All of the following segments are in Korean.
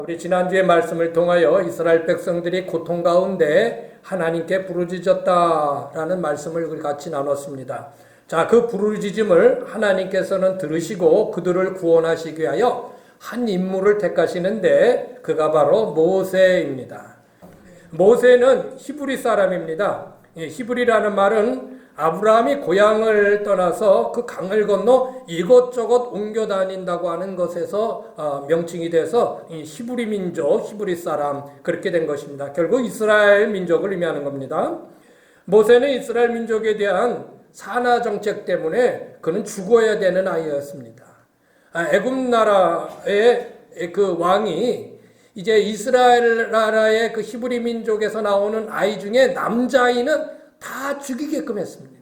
우리 지난주의 말씀을 통하여 이스라엘 백성들이 고통 가운데 하나님께 부르짖었다라는 말씀을 우리 같이 나눴습니다. 자, 그 부르짖음을 하나님께서는 들으시고 그들을 구원하시기 위하여 한 인물을 택하시는데 그가 바로 모세입니다. 모세는 히브리 사람입니다. 히브리라는 말은 아브라함이 고향을 떠나서 그 강을 건너 이곳저곳 옮겨 다닌다고 하는 것에서 명칭이 돼서 히브리 민족, 히브리 사람 그렇게 된 것입니다. 결국 이스라엘 민족을 의미하는 겁니다. 모세는 이스라엘 민족에 대한 산하 정책 때문에 그는 죽어야 되는 아이였습니다. 애굽 나라의 그 왕이 이제 이스라엘 나라의 그 히브리 민족에서 나오는 아이 중에 남자아이는 다 죽이게끔 했습니다.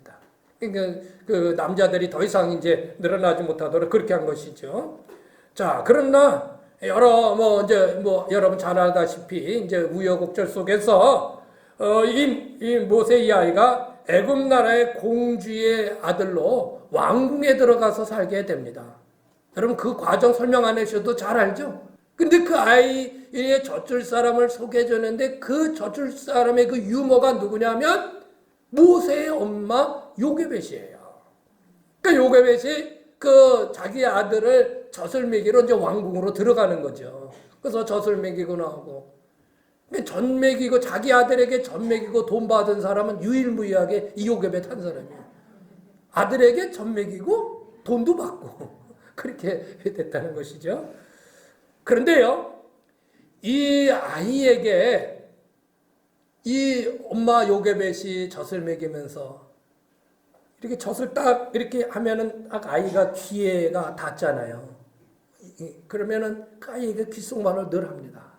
그러니까 그 남자들이 더 이상 이제 늘어나지 못하도록 그렇게 한 것이죠. 자, 그러나 여러분 잘 알다시피 이제 우여곡절 속에서 이 모세 이 아이가 애굽 나라의 공주의 아들로 왕궁에 들어가서 살게 됩니다. 여러분 그 과정 설명 안 하셔도 잘 알죠? 근데 그 아이의 젖줄 사람을 소개해 줬는데 그 젖줄 사람의 그 유모가 누구냐면 모세의 엄마 요게벳이에요. 그러니까 요게벳이 그 자기 아들을 젖을 먹이러 이제 왕궁으로 들어가는 거죠. 그래서 젖을 먹이고 나오고. 젖 먹이고 자기 아들에게 젖 먹이고 돈 받은 사람은 유일무이하게 이 요게벳 한 사람이에요. 아들에게 젖 먹이고 돈도 받고 그렇게 됐다는 것이죠. 그런데요, 이 아이에게 이 엄마 요게벳이 젖을 먹이면서 이렇게 젖을 딱 이렇게 하면은 딱 아이가 귀에가 닿잖아요. 그러면은 그 아이에게 귓속말을 늘 합니다.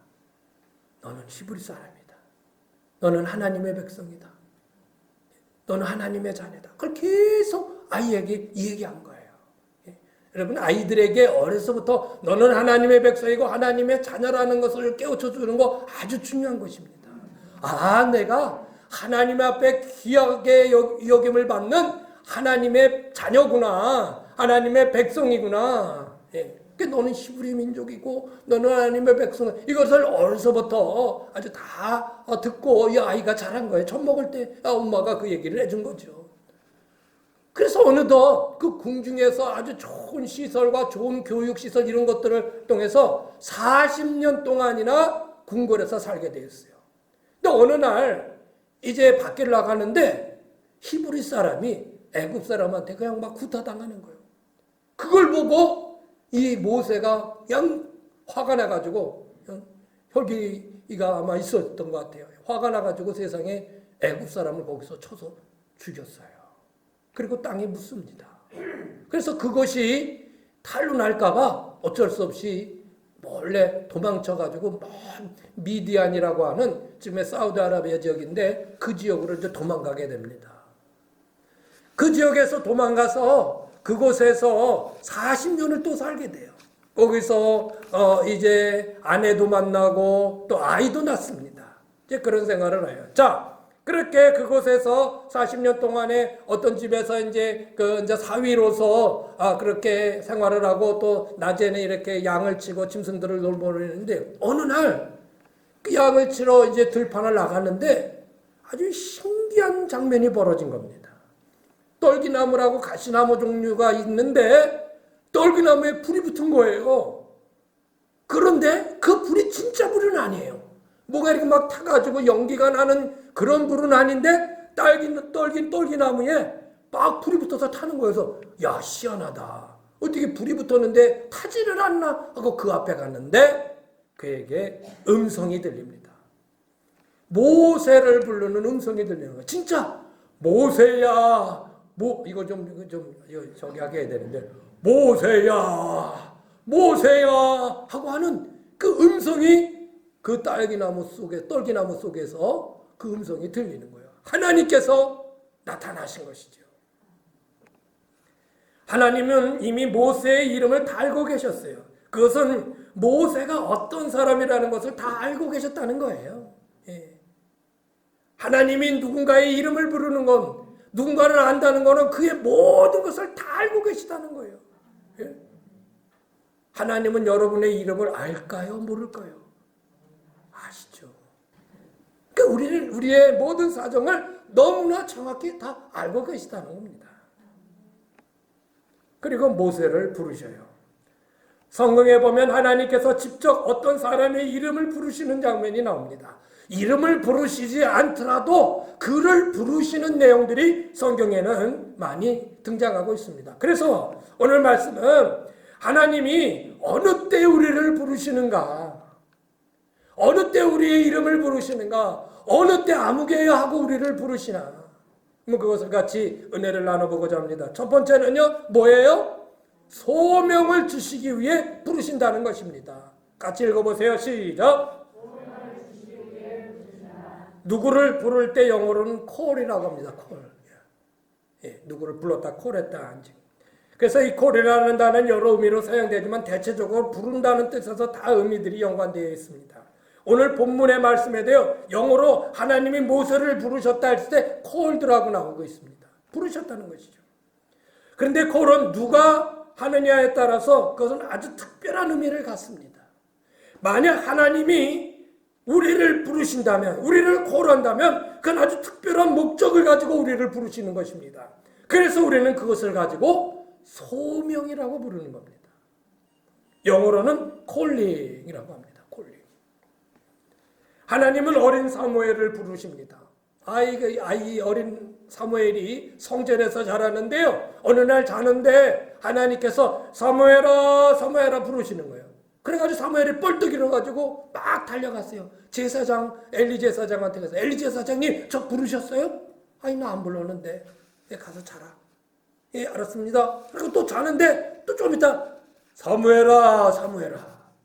너는 히브리 사람이다. 너는 하나님의 백성이다. 너는 하나님의 자녀다. 그걸 계속 아이에게 얘기한 거예요. 여러분 아이들에게 어려서부터 너는 하나님의 백성이고 하나님의 자녀라는 것을 깨우쳐 주는 거 아주 중요한 것입니다. 내가 하나님 앞에 귀하게 여김을 받는 하나님의 자녀구나. 하나님의 백성이구나. 너는 히브리 민족이고 너는 하나님의 백성. 이것을 어려서부터 아주 다 듣고 이 아이가 자란 거예요. 젖 먹을 때 엄마가 그 얘기를 해준 거죠. 그래서 어느덧 그 궁중에서 아주 좋은 시설과 좋은 교육시설 이런 것들을 통해서 40년 동안이나 궁궐에서 살게 되었어요. 근데 어느 날 이제 밖을 나가는데 히브리 사람이 애굽 사람한테 그냥 막 구타당하는 거예요. 그걸 보고 이 모세가 그냥 화가 나가지고 혈기가 아마 있었던 것 같아요. 화가 나가지고 세상에 애굽 사람을 거기서 쳐서 죽였어요. 그리고 땅에 묻습니다. 그래서 그것이 탈로 날까봐 어쩔 수 없이 몰래 도망쳐가지고 미디안이라고 하는 지금의 사우디아라비아 지역인데 그 지역으로 이제 도망가게 됩니다. 그 지역에서 도망가서 그곳에서 40년을 또 살게 돼요. 거기서 이제 아내도 만나고 또 아이도 낳습니다. 이제 그런 생활을 해요. 자, 그렇게 그곳에서 40년 동안에 어떤 집에서 이제 사위로서 그렇게 생활을 하고 또 낮에는 이렇게 양을 치고 짐승들을 돌보는데 어느 날 그 양을 치러 이제 들판을 나갔는데 아주 신기한 장면이 벌어진 겁니다. 떨기나무라고 가시나무 종류가 있는데 떨기나무에 불이 붙은 거예요. 그런데 그 불이 진짜 불은 아니에요. 뭐가 이렇게 막 타가지고 연기가 나는 그런 불은 아닌데 떨기나무에 막 불이 붙어서 타는 거여서 야 시원하다. 어떻게 불이 붙었는데 타지를 않나 하고 그 앞에 갔는데 그에게 음성이 들립니다. 모세를 부르는 음성이 들리는 거예요. 진짜 모세야. 이거 좀 저기 하게 해야 되는데 모세야 하고 하는 그 음성이 그 떨기나무 속에서 그 음성이 들리는 거예요. 하나님께서 나타나신 것이죠. 하나님은 이미 모세의 이름을 다 알고 계셨어요. 그것은 모세가 어떤 사람이라는 것을 다 알고 계셨다는 거예요. 하나님이 누군가의 이름을 부르는 건, 누군가를 안다는 것은 그의 모든 것을 다 알고 계시다는 거예요. 하나님은 여러분의 이름을 알까요? 모를까요? 우리의 모든 사정을 너무나 정확히 다 알고 계시다는 겁니다. 그리고 모세를 부르셔요. 성경에 보면 하나님께서 직접 어떤 사람의 이름을 부르시는 장면이 나옵니다. 이름을 부르시지 않더라도 그를 부르시는 내용들이 성경에는 많이 등장하고 있습니다. 그래서 오늘 말씀은 하나님이 어느 때 우리를 부르시는가, 어느 때 우리의 이름을 부르시는가, 어느 때 아무개야 하고 우리를 부르시나, 그것을 같이 은혜를 나눠보고자 합니다. 첫 번째는요, 뭐예요? 소명을 주시기 위해 부르신다는 것입니다. 같이 읽어보세요. 시작. 누구를 부를 때 영어로는 call이라고 합니다. call. 예, 누구를 불렀다, call했다. 그래서 이 call이라는 단어는 여러 의미로 사용되지만 대체적으로 부른다는 뜻에서 다 의미들이 연관되어 있습니다. 오늘 본문의 말씀에도요, 영어로 하나님이 모세를 부르셨다 했을 때 called라고 나오고 있습니다. 부르셨다는 것이죠. 그런데 call은 누가 하느냐에 따라서 그것은 아주 특별한 의미를 갖습니다. 만약 하나님이 우리를 부르신다면, 우리를 call한다면 그건 아주 특별한 목적을 가지고 우리를 부르시는 것입니다. 그래서 우리는 그것을 가지고 소명이라고 부르는 겁니다. 영어로는 calling이라고 합니다. calling. 하나님은 어린 사무엘을 부르십니다. 아이 어린 사무엘이 성전에서 자라는데요, 어느 날 자는데 하나님께서 사무엘아 사무엘아 부르시는 거예요. 그래가지고 사무엘이 뻘떡 일어나가지고 막 달려갔어요. 제사장 엘리 제사장한테 가서, 엘리 제사장님 저 부르셨어요? 아니 나 안 불렀는데. 가서 자라. 예, 알았습니다. 그리고 또 자는데 또 좀 있다 사무엘아 사무엘아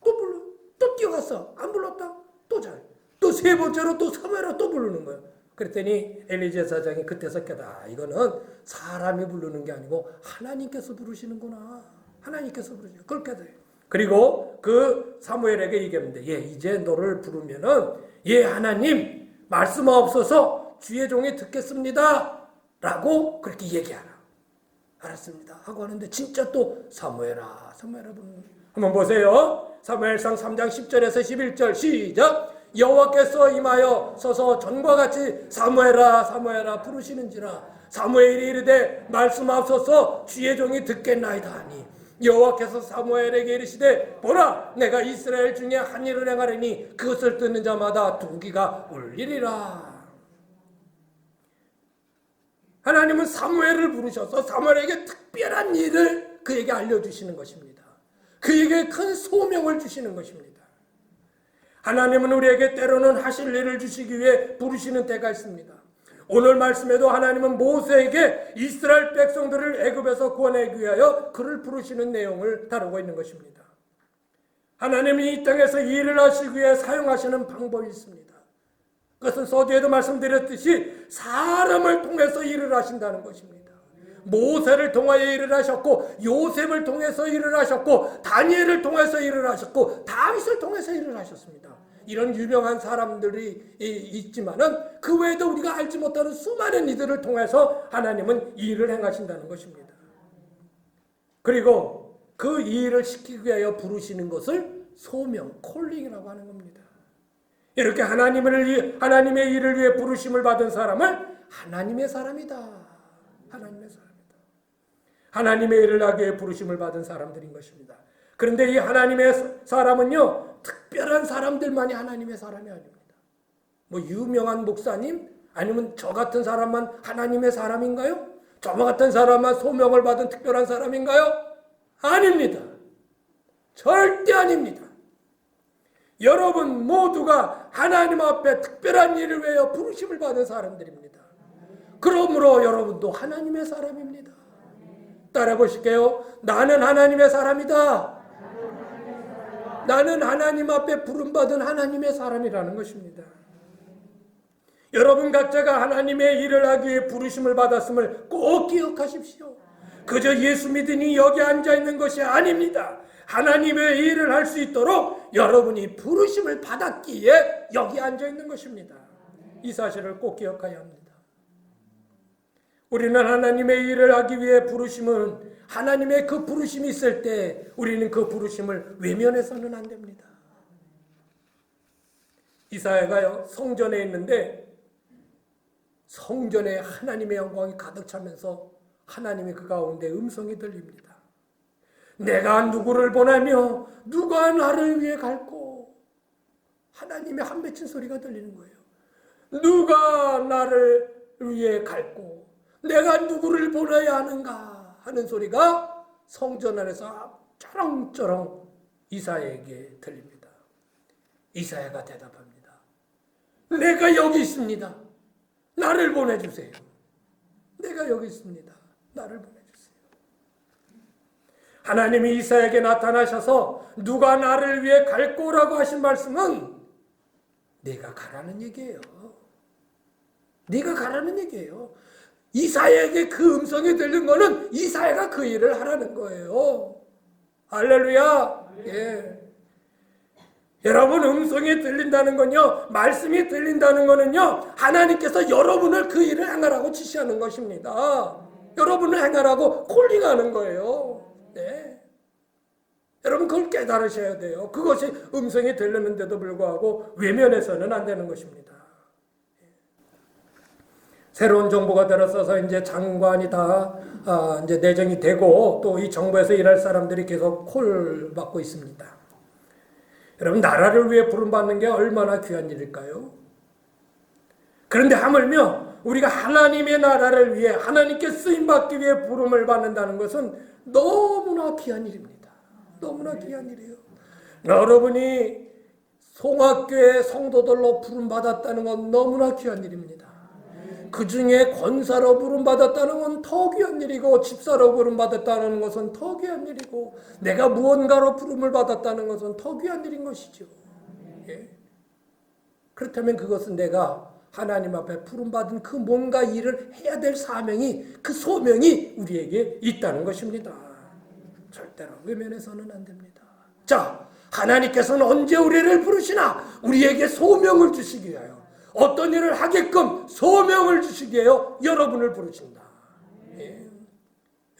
또 불러. 또 뛰어갔어. 안 불렀다. 또 자. 또 세 번째로 또 사무엘아 또 부르는 거예요. 그랬더니 엘리 제사장이 그때서 깨달아, 이거는 사람이 부르는 게 아니고 하나님께서 부르시는구나. 하나님께서 부르시는 그걸 깨달아요. 그리고 그 사무엘에게 얘기합니다. 예, 이제 너를 부르면은, 예, 하나님 말씀 없어서 주의 종이 듣겠습니다 라고 그렇게 얘기하라. 알았습니다 하고 하는데 진짜 또 사무엘아 사무엘아 부르는 거예요. 한번 보세요. 사무엘상 3장 10절에서 11절 시작. 여호와께서 임하여 서서 전과 같이 사무엘아 사무엘아 부르시는지라. 사무엘이 이르되 말씀하소서 주의 종이 듣겠나이다 하니, 여호와께서 사무엘에게 이르시되 보라 내가 이스라엘 중에 한 일을 행하려니 그것을 듣는 자마다 두기가 울리리라. 하나님은 사무엘을 부르셔서 사무엘에게 특별한 일을 그에게 알려주시는 것입니다. 그에게 큰 소명을 주시는 것입니다. 하나님은 우리에게 때로는 하실 일을 주시기 위해 부르시는 때가 있습니다. 오늘 말씀에도 하나님은 모세에게 이스라엘 백성들을 애굽에서 구원하기 위하여 그를 부르시는 내용을 다루고 있는 것입니다. 하나님이 이 땅에서 일을 하시기 위해 사용하시는 방법이 있습니다. 그것은 서두에도 말씀드렸듯이 사람을 통해서 일을 하신다는 것입니다. 모세를 통하여 일을 하셨고, 요셉을 통해서 일을 하셨고, 다니엘을 통해서 일을 하셨고, 다윗을 통해서 일을 하셨습니다. 이런 유명한 사람들이 있지만은 그 외에도 우리가 알지 못하는 수많은 이들을 통해서 하나님은 일을 행하신다는 것입니다. 그리고 그 일을 시키기 위하여 부르시는 것을 소명, 콜링이라고 하는 겁니다. 이렇게 하나님의 일을 위해 부르심을 받은 사람을 하나님의 사람이다. 하나님의 사람이다. 하나님의 일을 하기 위해 부르심을 받은 사람들인 것입니다. 그런데 이 하나님의 사람은요, 특별한 사람들만이 하나님의 사람이 아닙니다. 뭐 유명한 목사님, 아니면 저 같은 사람만 하나님의 사람인가요? 저 같은 사람만 소명을 받은 특별한 사람인가요? 아닙니다. 절대 아닙니다. 여러분 모두가 하나님 앞에 특별한 일을 위하여 부르심을 받은 사람들입니다. 그러므로 여러분도 하나님의 사람입니다. 따라해 보실게요. 나는 하나님의 사람이다. 나는 하나님 앞에 부름받은 하나님의 사람이라는 것입니다. 여러분 각자가 하나님의 일을 하기 위해 부르심을 받았음을 꼭 기억하십시오. 그저 예수 믿으니 여기 앉아있는 것이 아닙니다. 하나님의 일을 할 수 있도록 여러분이 부르심을 받았기에 여기 앉아있는 것입니다. 이 사실을 꼭 기억해야 합니다. 우리는 하나님의 일을 하기 위해 부르심은, 하나님의 그 부르심이 있을 때 우리는 그 부르심을 외면해서는 안 됩니다. 이사야가요, 성전에 있는데 성전에 하나님의 영광이 가득 차면서 하나님이 그 가운데 음성이 들립니다. 내가 누구를 보내며 누가 나를 위해 갈고. 하나님의 한 맺힌 소리가 들리는 거예요. 누가 나를 위해 갈고 내가 누구를 보내야 하는가 하는 소리가 성전 안에서 쩌렁쩌렁 이사야에게 들립니다. 이사야가 대답합니다. 내가 여기 있습니다. 나를 보내주세요. 내가 여기 있습니다. 나를 보내주세요. 하나님이 이사야에게 나타나셔서 누가 나를 위해 갈 거라고 하신 말씀은 네가 가라는 얘기예요. 네가 가라는 얘기예요. 이사야에게 그 음성이 들린 거는 이사야가 그 일을 하라는 거예요. 할렐루야. 예. 여러분, 음성이 들린다는 건요, 말씀이 들린다는 거는요, 하나님께서 여러분을 그 일을 행하라고 지시하는 것입니다. 여러분을 행하라고 콜링하는 거예요. 네. 여러분, 그걸 깨달으셔야 돼요. 그것이 음성이 들리는데도 불구하고 외면해서는 안 되는 것입니다. 새로운 정부가 들어서서 이제 장관이 다 이제 내정이 되고 또 이 정부에서 일할 사람들이 계속 콜 받고 있습니다. 여러분, 나라를 위해 부름받는 게 얼마나 귀한 일일까요? 그런데 하물며 우리가 하나님의 나라를 위해 하나님께 쓰임받기 위해 부름을 받는다는 것은 너무나 귀한 일입니다. 너무나 귀한 일이에요. 여러분이 송악교회 성도들로 부름받았다는 건 너무나 귀한 일입니다. 그 중에 권사로 부름받았다는 건 더 귀한 일이고 집사로 부름받았다는 것은 더 귀한 일이고 내가 무언가로 부름을 받았다는 것은 더 귀한 일인 것이죠. 예. 그렇다면 그것은 내가 하나님 앞에 부름받은 그 뭔가 일을 해야 될 사명이 그 소명이 우리에게 있다는 것입니다. 절대로 외면해서는 안 됩니다. 자, 하나님께서는 언제 우리를 부르시나? 우리에게 소명을 주시기 위하여 어떤 일을 하게끔 소명을 주시기 위하여 여러분을 부르신다. 예.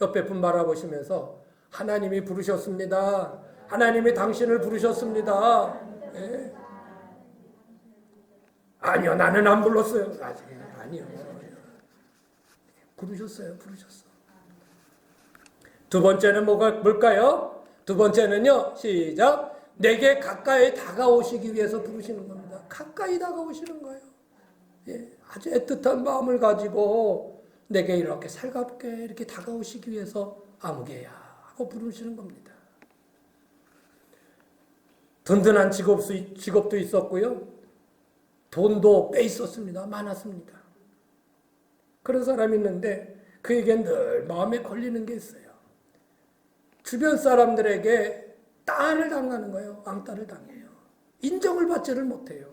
옆에 분 바라보시면서 하나님이 부르셨습니다. 하나님이 당신을 부르셨습니다. 예. 아니요, 나는 안 불렀어요. 아니요. 부르셨어요. 부르셨어. 두 번째는 뭘까요? 두 번째는요. 시작. 내게 가까이 다가오시기 위해서 부르시는 겁니다. 가까이 다가오시는 거예요. 예, 아주 애틋한 마음을 가지고 내게 이렇게 살갑게 이렇게 다가오시기 위해서 아무개야 하고 부르시는 겁니다. 든든한 직업도 있었고요. 돈도 빼있었습니다. 많았습니다. 그런 사람이 있는데 그에겐 늘 마음에 걸리는 게 있어요. 주변 사람들에게 딸을 당하는 거예요. 왕따를 당해요. 인정을 받지를 못해요.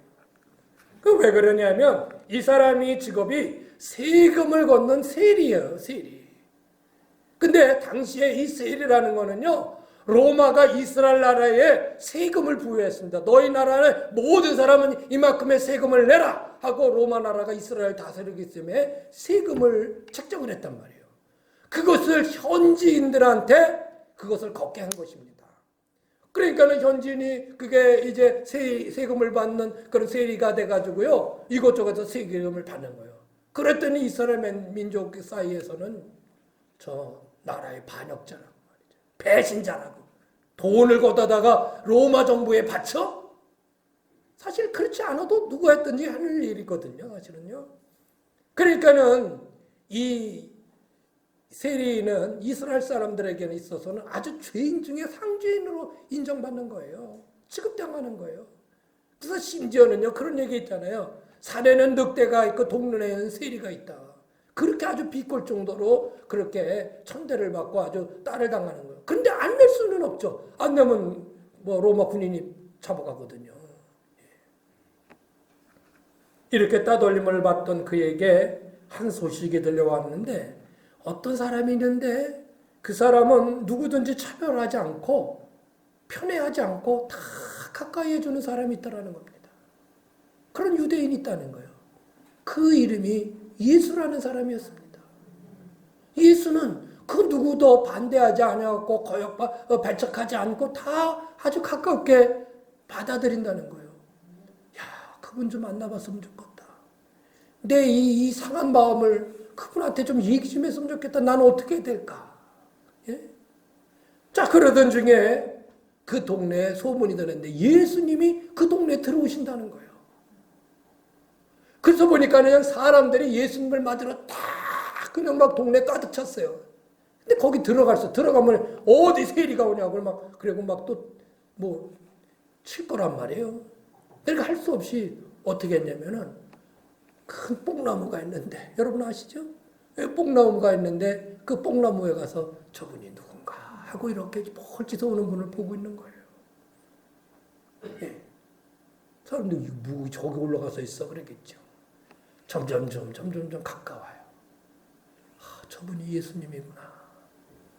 왜 그러냐면 이 사람이 직업이 세금을 걷는 세리예요. 세리. 근데 당시에 이 세리라는 거는요. 로마가 이스라엘 나라에 세금을 부여했습니다. 너희 나라의 모든 사람은 이만큼의 세금을 내라 하고 로마 나라가 이스라엘 다스리기 때문에 세금을 책정을 했단 말이에요. 그것을 현지인들한테 그것을 걷게 한 것입니다. 그러니까는 현지인이 그게 이제 세금을 받는 그런 세리가 돼가지고요. 이곳저곳에서 세금을 받는 거예요. 그랬더니 이스라엘 민족 사이에서는 저 나라의 반역자라고 말이죠. 배신자라고. 돈을 걷어다가 로마 정부에 바쳐? 사실 그렇지 않아도 누가 했든지 하는 일이거든요. 사실은요. 그러니까는 이 세리는 이스라엘 사람들에게는 있어서는 아주 죄인 중에 상죄인으로 인정받는 거예요. 취급당하는 거예요. 그래서 심지어는요 그런 얘기 있잖아요. 산에는 늑대가 있고 동문에는 세리가 있다. 그렇게 아주 비꼴 정도로 그렇게 천대를 받고 아주 딸을 당하는 거예요. 그런데 안 낼 수는 없죠. 안 내면 뭐 로마 군인이 잡아가거든요. 이렇게 따돌림을 받던 그에게 한 소식이 들려왔는데 어떤 사람이 있는데 그 사람은 누구든지 차별하지 않고 편애하지 않고 다 가까이 해주는 사람이 있다는 겁니다. 그런 유대인이 있다는 거예요. 그 이름이 예수라는 사람이었습니다. 예수는 그 누구도 반대하지 않고 배척하지 않고 다 아주 가깝게 받아들인다는 거예요. 야, 그분 좀 만나봤으면 좋겠다. 내 이 상한 마음을 그분한테 좀 얘기 좀 했으면 좋겠다. 나는 어떻게 해야 될까? 예? 자, 그러던 중에 그 동네에 소문이 드는데 예수님이 그 동네에 들어오신다는 거예요. 그래서 보니까 그냥 사람들이 예수님을 맞으러 다 그냥 막 동네 가득 찼어요. 근데 거기 들어가면 어디 세리가 오냐고 막, 그리고 막 또 뭐 칠 거란 말이에요. 그러니까 할 수 없이 어떻게 했냐면은 큰 뽕나무가 있는데, 여러분 아시죠? 뽕나무가 있는데 그 뽕나무에 가서 저분이 누군가 하고 이렇게 멀리서 오는 분을 보고 있는 거예요. 예. 사람들이 뭐 저기 올라가서 있어 그러겠죠. 점점 가까워요. 아, 저분이 예수님이구나.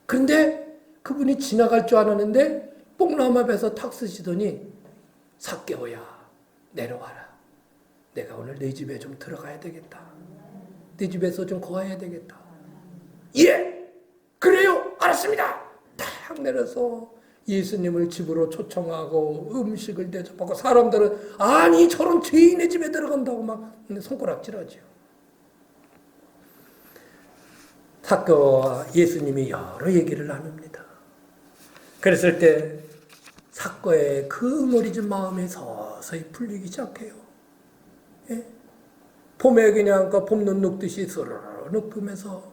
그런데 그분이 지나갈 줄 알았는데 뽕나무 앞에서 탁 쓰시더니 삭개오야 내려와라. 내가 오늘 네 집에 좀 들어가야 되겠다. 네 집에서 좀 거해야 되겠다. 예! 그래요! 알았습니다! 탁 내려서 예수님을 집으로 초청하고 음식을 대접하고 사람들은 아니 저런 죄인의 집에 들어간다고 막 손가락질하죠. 삭개오와 예수님이 여러 얘기를 나눕니다. 그랬을 때 삭개오의 그 응어리진 마음이 서서히 풀리기 시작해요. 예? 봄에 그냥 그 봄눈 녹듯이 스르르 녹으면서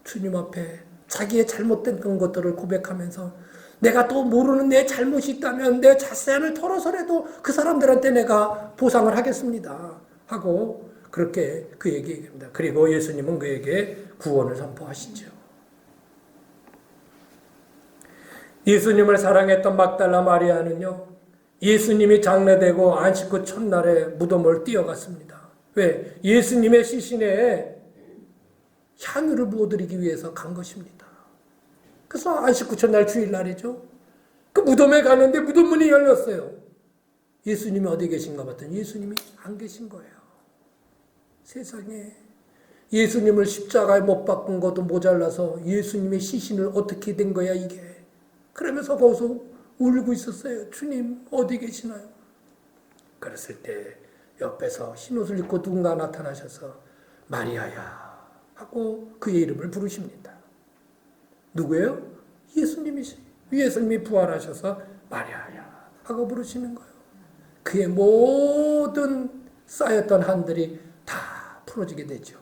주님 앞에 자기의 잘못된 것들을 고백하면서 내가 또 모르는 내 잘못이 있다면 내 잣세안을 털어서라도 그 사람들한테 내가 보상을 하겠습니다 하고 그렇게 그에게 얘기합니다. 그리고 예수님은 그에게 구원을 선포하시죠. 예수님을 사랑했던 막달라 마리아는요, 예수님이 장례되고 안식 후 첫날에 무덤을 뛰어갔습니다. 왜? 예수님의 시신에 향유를 부어드리기 위해서 간 것입니다. 그래서 안식 후 첫날 주일날이죠. 그 무덤에 가는데 무덤 문이 열렸어요. 예수님이 어디 계신가 봤더니 예수님이 안 계신 거예요. 세상에 예수님을 십자가에 못 박은 것도 모자라서 예수님의 시신을 어떻게 된 거야 이게. 그러면서 거기서 울고 있었어요. 주님 어디 계시나요? 그랬을 때 옆에서 흰옷을 입고 누군가 나타나셔서 마리아야 하고 그의 이름을 부르십니다. 누구예요? 예수님이시. 예수님이 부활하셔서 마리아야 하고 부르시는 거예요. 그의 모든 쌓였던 한들이 다 풀어지게 되죠.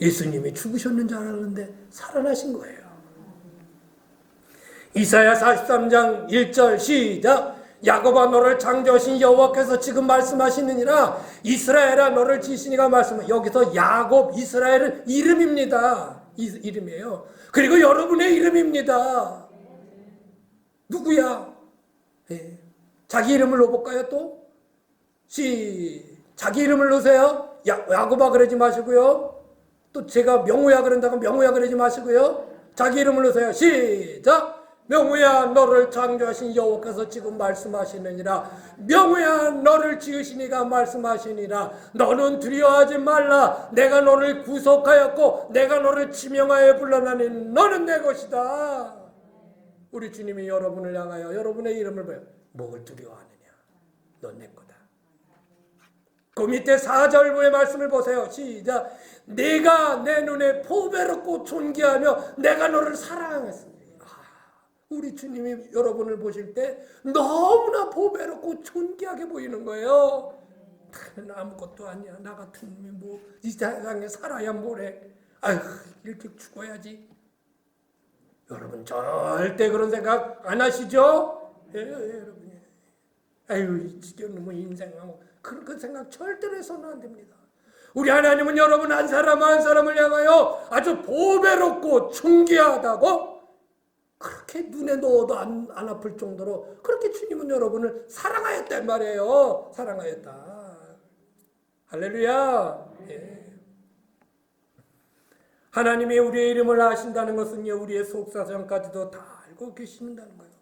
예수님이 죽으셨는 줄 알았는데 살아나신 거예요. 이사야 43장 1절 시작. 야곱아 너를 창조하신 여호와께서 지금 말씀하시느니라. 이스라엘아 너를 지으시니가 말씀. 여기서 야곱, 이스라엘은 이름입니다. 이름이에요. 그리고 여러분의 이름입니다. 누구야? 네. 자기 이름을 넣어볼까요 또? 자기 이름을 넣으세요. 야곱아 그러지 마시고요. 또 제가 명우야 그런다고 명우야 그러지 마시고요. 자기 이름을 넣으세요. 시작. 명우야 너를 창조하신 여호와께서 지금 말씀하시느니라. 명우야 너를 지으시니가 말씀하시니라. 너는 두려워하지 말라. 내가 너를 구속하였고 내가 너를 지명하여 불러나니 너는 내 것이다. 우리 주님이 여러분을 향하여 여러분의 이름을 보여 뭘 두려워하느냐. 넌 내 거다. 그 밑에 4절부의 말씀을 보세요. 시작. 내가 내 눈에 보배롭고 존귀하며 내가 너를 사랑했습니다. 우리 주님이 여러분을 보실 때 너무나 보배롭고 존귀하게 보이는 거예요. 나는 아무것도 아니야. 나 같은 놈이 뭐 이 세상에 살아야 뭐래. 아휴 일찍 죽어야지. 여러분 절대 그런 생각 안 하시죠? 여러분이. 아유 이 지겨운 놈의 인생하고 그런 생각 절대로 해서는 안 됩니다. 우리 하나님은 여러분 한 사람 한 사람을 향하여 아주 보배롭고 존귀하다고 그렇게 눈에 넣어도 안 아플 정도로 그렇게 주님은 여러분을 사랑하였단 말이에요. 사랑하였다. 할렐루야. 예. 하나님이 우리의 이름을 아신다는 것은요, 우리의 속사정까지도 다 알고 계신다는 거예요.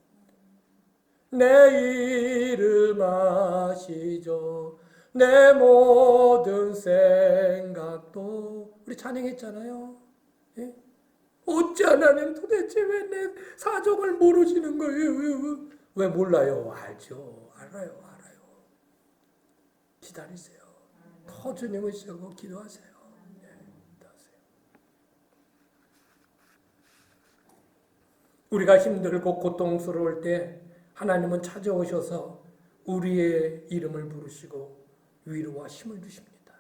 내 이름 아시죠. 내 모든 생각도 우리 찬양했잖아요. 예? 어찌 하나님 도대체 왜 내 사정을 모르시는 거예요? 왜 몰라요? 알죠. 알아요. 기다리세요. 더 주님을 세우고 기도하세요. 예, 기도하세요. 우리가 힘들고 고통스러울 때 하나님은 찾아오셔서 우리의 이름을 부르시고 위로와 힘을 주십니다.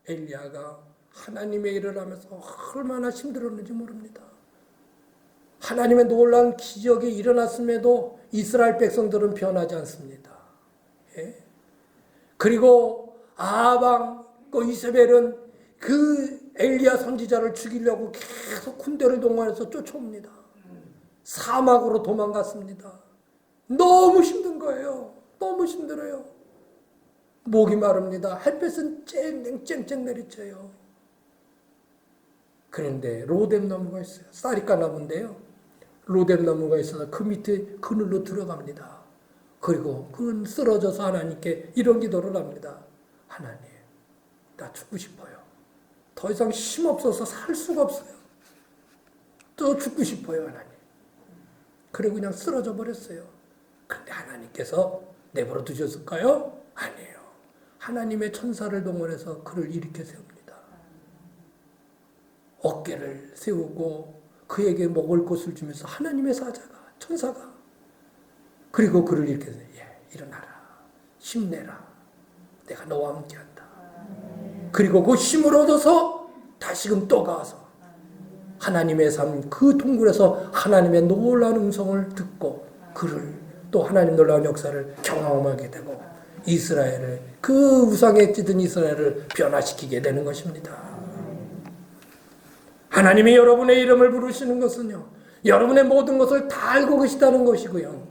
엘리야가 하나님의 일을 하면서 얼마나 힘들었는지 모릅니다. 하나님의 놀라운 기적이 일어났음에도 이스라엘 백성들은 변하지 않습니다. 예? 그리고 아합 그 이세벨은 그 엘리야 선지자를 죽이려고 계속 군대를 동원해서 쫓아옵니다. 사막으로 도망갔습니다. 너무 힘든 거예요. 너무 힘들어요. 목이 마릅니다. 햇볕은 쨍쨍 내리쳐요. 그런데 로뎀나무가 있어요. 쌀이까 나무인데요. 로뎀나무가 있어서 그 밑에 그늘로 들어갑니다. 그리고 그건 쓰러져서 하나님께 이런 기도를 합니다. 하나님, 나 죽고 싶어요. 더 이상 힘 없어서 살 수가 없어요. 또 죽고 싶어요, 하나님. 그리고 그냥 쓰러져 버렸어요. 그런데 하나님께서 내버려 두셨을까요? 아니에요. 하나님의 천사를 동원해서 그를 일으켜 세웁니다. 어깨를 세우고 그에게 먹을 것을 주면서 하나님의 사자가, 천사가, 그리고 그를 일으켜 세워요. 예, 일어나라. 힘내라. 내가 너와 함께한다. 그리고 그 힘을 얻어서 다시금 또 가서 하나님의 삶, 그 동굴에서 하나님의 놀라운 음성을 듣고 그를 또 하나님 놀라운 역사를 경험하게 되고 이스라엘을, 그 우상에 찌든 이스라엘을 변화시키게 되는 것입니다. 하나님이 여러분의 이름을 부르시는 것은요, 여러분의 모든 것을 다 알고 계시다는 것이고요,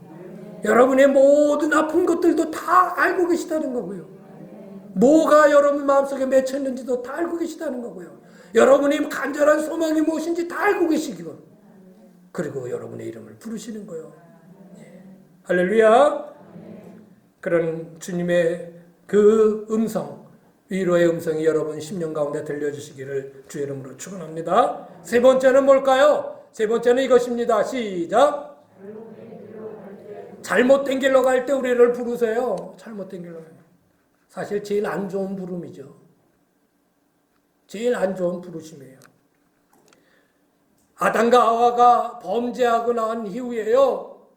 여러분의 모든 아픈 것들도 다 알고 계시다는 거고요, 뭐가 여러분 마음속에 맺혔는지도 다 알고 계시다는 거고요, 여러분이 간절한 소망이 무엇인지 다 알고 계시고, 그리고 여러분의 이름을 부르시는 거예요. 예. 할렐루야. 그런 주님의 그 음성, 위로의 음성이 여러분 심령 가운데 들려주시기를 주의 이름으로 축원합니다. 세 번째는 뭘까요? 세 번째는 이것입니다. 시작. 잘못된 길로 갈 때 우리를 부르세요. 잘못된 길로 가요. 사실 제일 안 좋은 부름이죠. 제일 안 좋은 부르심이에요. 아담과 하와가 범죄하고 난 이후에요,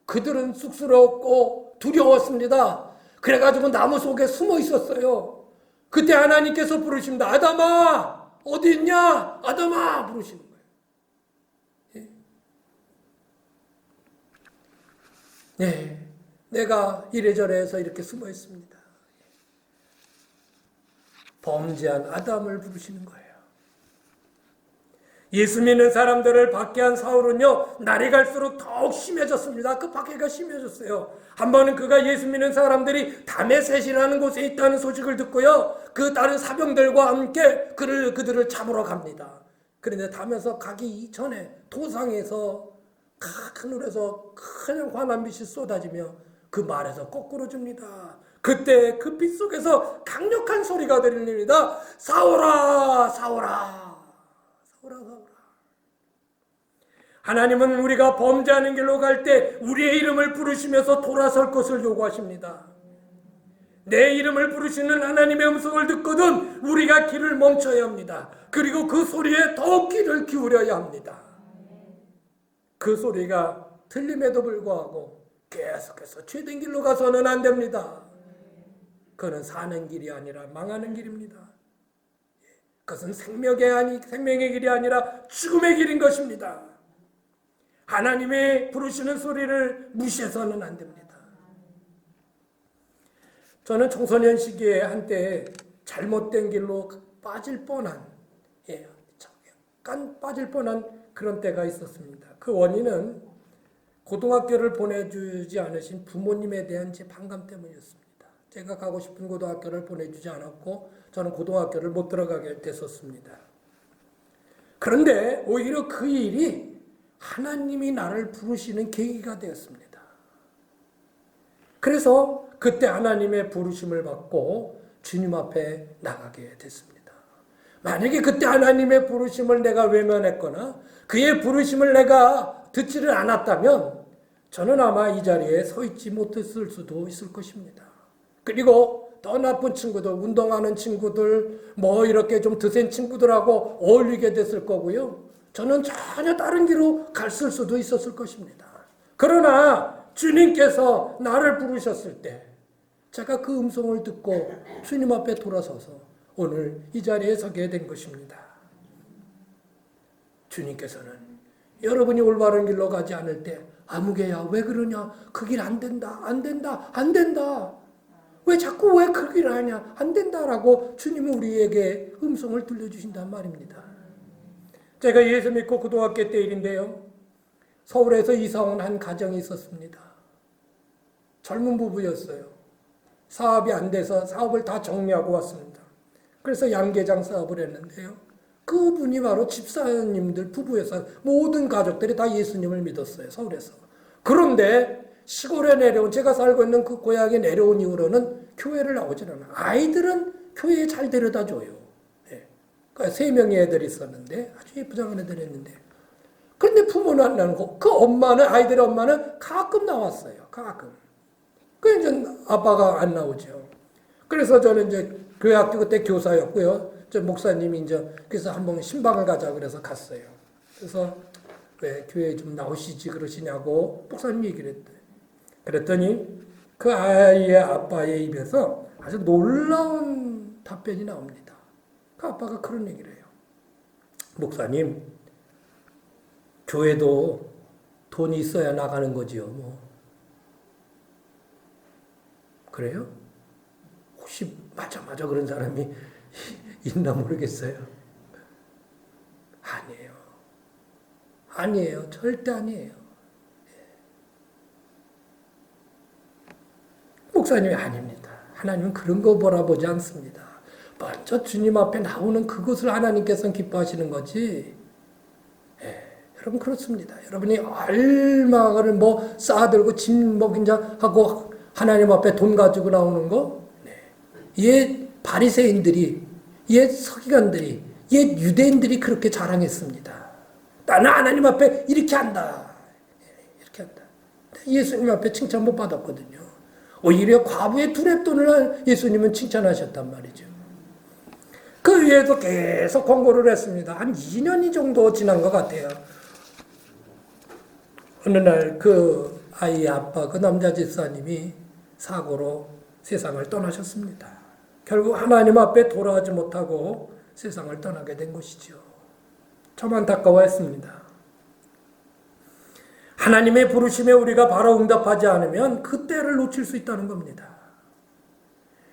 그들은 쑥스러웠고 두려웠습니다. 그래가지고 나무 속에 숨어 있었어요. 그때 하나님께서 부르십니다. 아담아, 어디 있냐? 아담아, 부르시는 거예요. 예. 네, 내가 이래저래 해서 이렇게 숨어 있습니다. 범죄한 아담을 부르시는 거예요. 예수 믿는 사람들을 박해한 사울은요, 날이 갈수록 더욱 심해졌습니다. 그 박해가 심해졌어요. 한 번은 그가 예수 믿는 사람들이 다메섹이라는 곳에 있다는 소식을 듣고요, 그 다른 사병들과 함께 그들을 잡으러 갑니다. 그런데 다메섹 가기 전에 도상에서 하늘에서 큰 환한 빛이 쏟아지며 그 말에서 거꾸로 줍니다. 그때 그 빛 속에서 강력한 소리가 들립니다. 사울아, 사울아, 사울아, 사울아. 하나님은 우리가 범죄하는 길로 갈 때 우리의 이름을 부르시면서 돌아설 것을 요구하십니다. 내 이름을 부르시는 하나님의 음성을 듣거든 우리가 길을 멈춰야 합니다. 그리고 그 소리에 더욱 귀를 기울여야 합니다. 그 소리가 들림에도 불구하고 계속해서 죄된 길로 가서는 안 됩니다. 그는 사는 길이 아니라 망하는 길입니다. 그것은 생명의 길이 아니라 죽음의 길인 것입니다. 하나님의 부르시는 소리를 무시해서는 안 됩니다. 저는 청소년 시기에 한때 잘못된 길로 빠질 뻔한, 약간 빠질 뻔한 그런 때가 있었습니다. 그 원인은 고등학교를 보내주지 않으신 부모님에 대한 제 반감 때문이었습니다. 제가 가고 싶은 고등학교를 보내주지 않았고 저는 고등학교를 못 들어가게 됐었습니다. 그런데 오히려 그 일이 하나님이 나를 부르시는 계기가 되었습니다. 그래서 그때 하나님의 부르심을 받고 주님 앞에 나가게 됐습니다. 만약에 그때 하나님의 부르심을 내가 외면했거나 그의 부르심을 내가 듣지를 않았다면 저는 아마 이 자리에 서 있지 못했을 수도 있을 것입니다. 그리고 더 나쁜 친구들, 운동하는 친구들, 뭐 이렇게 좀 드센 친구들하고 어울리게 됐을 거고요. 저는 전혀 다른 길로 갔을 수도 있었을 것입니다. 그러나 주님께서 나를 부르셨을 때 제가 그 음성을 듣고 주님 앞에 돌아서서 오늘 이 자리에 서게 된 것입니다. 주님께서는 여러분이 올바른 길로 가지 않을 때 아무개야 왜 그러냐? 그 길 안 된다. 안 된다. 안 된다. 왜 자꾸 왜 그 길을 하냐? 안 된다라고 주님은 우리에게 음성을 들려주신단 말입니다. 제가 예수 믿고 고등학교 때 일인데요. 서울에서 이사 온 한 가정이 있었습니다. 젊은 부부였어요. 사업이 안 돼서 사업을 다 정리하고 왔습니다. 그래서 양계장 사업을 했는데요. 그분이 바로 집사님들 부부에서 모든 가족들이 다 예수님을 믿었어요. 서울에서. 그런데 시골에 내려온 제가 살고 있는 그 고향에 내려온 이후로는 교회를 나오질 않아요. 아이들은 교회에 잘 데려다 줘요. 네. 그러니까 3명의 애들이 있었는데 아주 예쁘장한 애들이 있는데 그런데 부모는 안 나오고 그 엄마는 아이들의 엄마는 가끔 나왔어요. 가끔. 그 이제 아빠가 안 나오죠. 그래서 저는 이제 교회 학교 그때 교사였고요. 저 목사님이 이제 그래서 한번 신방을 가자 그래서 갔어요. 그래서 왜 교회에 좀 나오시지 그러시냐고 목사님 얘기를 했대. 그랬더니 그 아이의 아빠의 입에서 아주 놀라운 답변이 나옵니다. 그 아빠가 그런 얘기를 해요. 목사님, 교회도 돈이 있어야 나가는 거지요. 뭐. 그래요? 혹시 맞아 그런 사람이 있나 모르겠어요. 아니에요. 절대 아니에요. 목사님이 아닙니다. 하나님은 그런 거 바라보지 않습니다. 먼저 주님 앞에 나오는 그것을 하나님께서는 기뻐하시는 거지. 여러분 그렇습니다. 여러분이 얼마를 뭐 쌓아들고 짐 먹인자 하고 하나님 앞에 돈 가지고 나오는 거, 옛 바리새인들이, 옛 서기관들이, 옛 유대인들이 그렇게 자랑했습니다. 나는 하나님 앞에 이렇게 한다. 이렇게 한다. 예수님 앞에 칭찬 못 받았거든요. 오히려 과부의 두렙돈을 예수님은 칭찬하셨단 말이죠. 그 위에도 계속 권고를 했습니다. 한 2년이 정도 지난 것 같아요. 어느 날 그 아이의 아빠, 그 남자 집사님이 사고로 세상을 떠나셨습니다. 결국 하나님 앞에 돌아오지 못하고 세상을 떠나게 된 것이죠. 참 안타까워했습니다. 하나님의 부르심에 우리가 바로 응답하지 않으면 그 때를 놓칠 수 있다는 겁니다.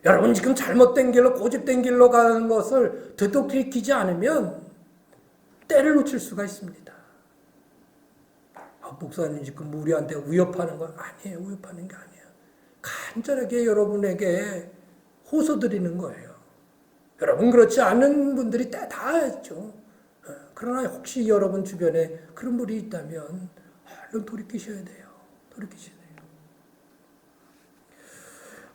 여러분 지금 잘못된 길로 고집된 길로 가는 것을 되돌이키지 않으면 때를 놓칠 수가 있습니다. 목사님 지금 우리한테 위협하는 건 아니에요. 위협하는 게 아니에요. 간절하게 여러분에게 호소드리는 거예요. 여러분 그렇지 않은 분들이 다 있죠. 그러나 혹시 여러분 주변에 그런 분이 있다면 얼른 돌이키셔야 돼요. 돌이키셔야 돼요.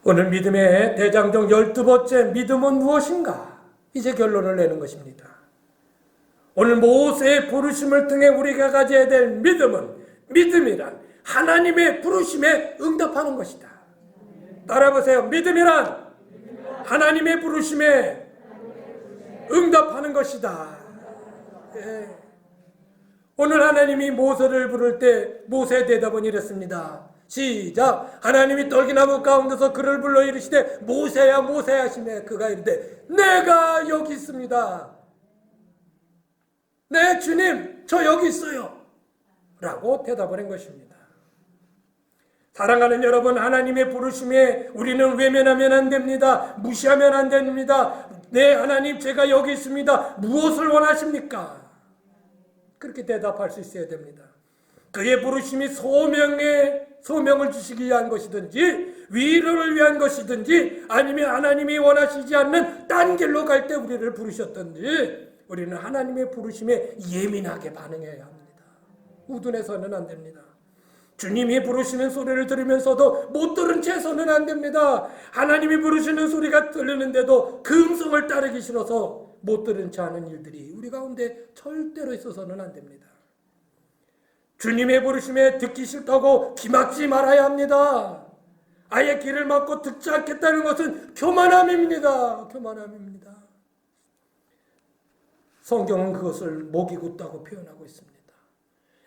오늘 믿음의 대장 중 12번째 믿음은 무엇인가? 이제 결론을 내는 것입니다. 오늘 모세의 부르심을 통해 우리가 가져야 될 믿음이란 하나님의 부르심에 응답하는 것이다. 따라보세요. 믿음이란 하나님의 부르심에 응답하는 것이다. 예. 오늘 하나님이 모세를 부를 때 모세의 대답은 이랬습니다. 시작. 하나님이 떨기나무 가운데서 그를 불러 이르시되 모세야 모세야 하시매 그가 이르되 내가 여기 있습니다. 네 주님 저 여기 있어요 라고 대답을 한 것입니다. 사랑하는 여러분, 하나님의 부르심에 우리는 외면하면 안 됩니다. 무시하면 안 됩니다. 네 하나님 제가 여기 있습니다. 무엇을 원하십니까? 그렇게 대답할 수 있어야 됩니다. 그의 부르심이 소명을 주시기 위한 것이든지 위로를 위한 것이든지 아니면 하나님이 원하시지 않는 딴 길로 갈 때 우리를 부르셨든지 우리는 하나님의 부르심에 예민하게 반응해야 합니다. 우둔해서는 안 됩니다. 주님이 부르시는 소리를 들으면서도 못 들은 채 서는 안 됩니다. 하나님이 부르시는 소리가 들리는데도 그 음성을 따르기 싫어서 못 들은 채 하는 일들이 우리 가운데 절대로 있어서는 안 됩니다. 주님의 부르심에 듣기 싫다고 기막지 말아야 합니다. 아예 길을 막고 듣지 않겠다는 것은 교만함입니다. 교만함입니다. 성경은 그것을 목이 굳다고 표현하고 있습니다.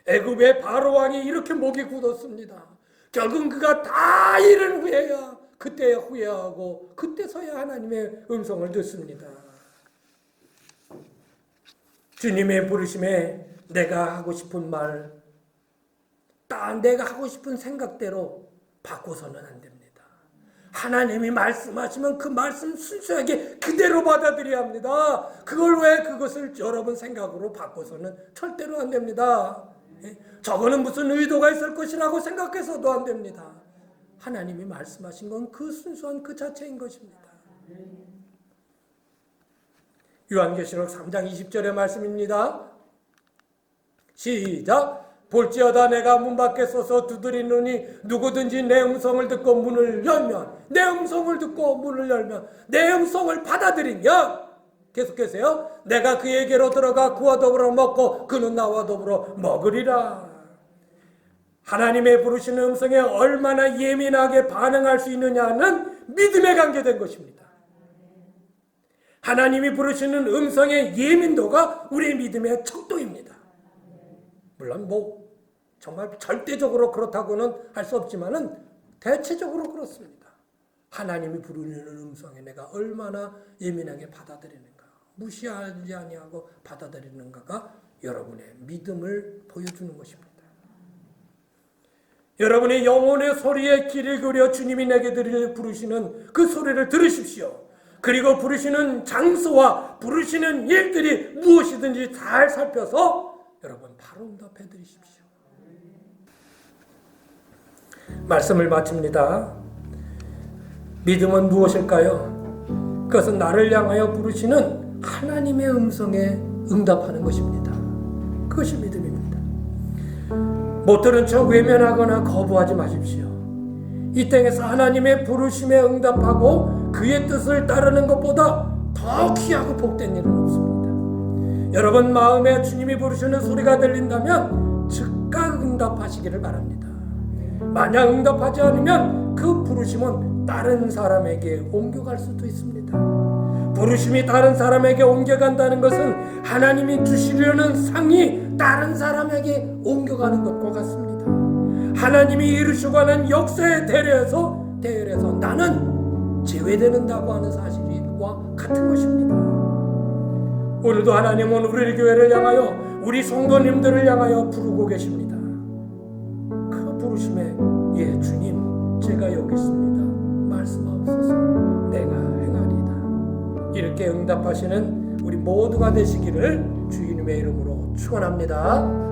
애굽의 바로 왕이 이렇게 목이 굳었습니다. 결국 그가 다 이른 후에야 그때야 후회하고 그때서야 하나님의 음성을 듣습니다. 주님의 부르심에 내가 하고 싶은 말, 내가 하고 싶은 생각대로 바꿔서는 안 됩니다. 하나님이 말씀하시면 그 말씀 순수하게 그대로 받아들여야 합니다. 그걸 왜 그것을 여러분 생각으로 바꿔서는 절대로 안 됩니다. 저거는 무슨 의도가 있을 것이라고 생각해서도 안 됩니다. 하나님이 말씀하신 건 그 순수한 그 자체인 것입니다. 요한계시록 3장 20절의 말씀입니다. 시작. 볼지어다 내가 문 밖에 서서 두드리노니 누구든지 내 음성을 듣고 문을 열면, 내 음성을 듣고 문을 열면, 내 음성을 받아들이면, 계속해서요, 내가 그에게로 들어가 그와 더불어 먹고 그는 나와 더불어 먹으리라. 하나님의 부르시는 음성에 얼마나 예민하게 반응할 수 있느냐는 믿음에 관계된 것입니다. 하나님이 부르시는 음성의 예민도가 우리의 믿음의 척도입니다. 물론 정말 절대적으로 그렇다고는 할 수 없지만은 대체적으로 그렇습니다. 하나님이 부르는 음성에 내가 얼마나 예민하게 받아들이는가, 무시하지 아니하고 받아들이는가가 여러분의 믿음을 보여주는 것입니다. 여러분의 영혼의 소리에 귀를 기울여 주님이 내게 부르시는 그 소리를 들으십시오. 그리고 부르시는 장소와 부르시는 일들이 무엇이든지 잘 살펴서 여러분 바로 응답해 드리십시오. 말씀을 마칩니다. 믿음은 무엇일까요? 그것은 나를 향하여 부르시는 하나님의 음성에 응답하는 것입니다. 그것이 믿음입니다. 못 들은 척 외면하거나 거부하지 마십시오. 이 땅에서 하나님의 부르심에 응답하고 그의 뜻을 따르는 것보다 더 귀하고 복된 일은 없습니다. 여러분 마음에 주님이 부르시는 소리가 들린다면 즉각 응답하시기를 바랍니다. 만약 응답하지 않으면 그 부르심은 다른 사람에게 옮겨갈 수도 있습니다. 부르심이 다른 사람에게 옮겨간다는 것은 하나님이 주시려는 상이 다른 사람에게 옮겨가는 것과 같습니다. 하나님이 이루시고 하는 역사의 대열에서 나는 제외되는다고 하는 사실과 같은 것입니다. 오늘도 하나님은 우리 교회를 향하여 우리 성도님들을 향하여 부르고 계십니다. 그 부르심에 예 주님 제가 여기 있습니다. 말씀하옵소서 내가 행하리이다. 이렇게 응답하시는 우리 모두가 되시기를 주님의 이름으로 축원합니다.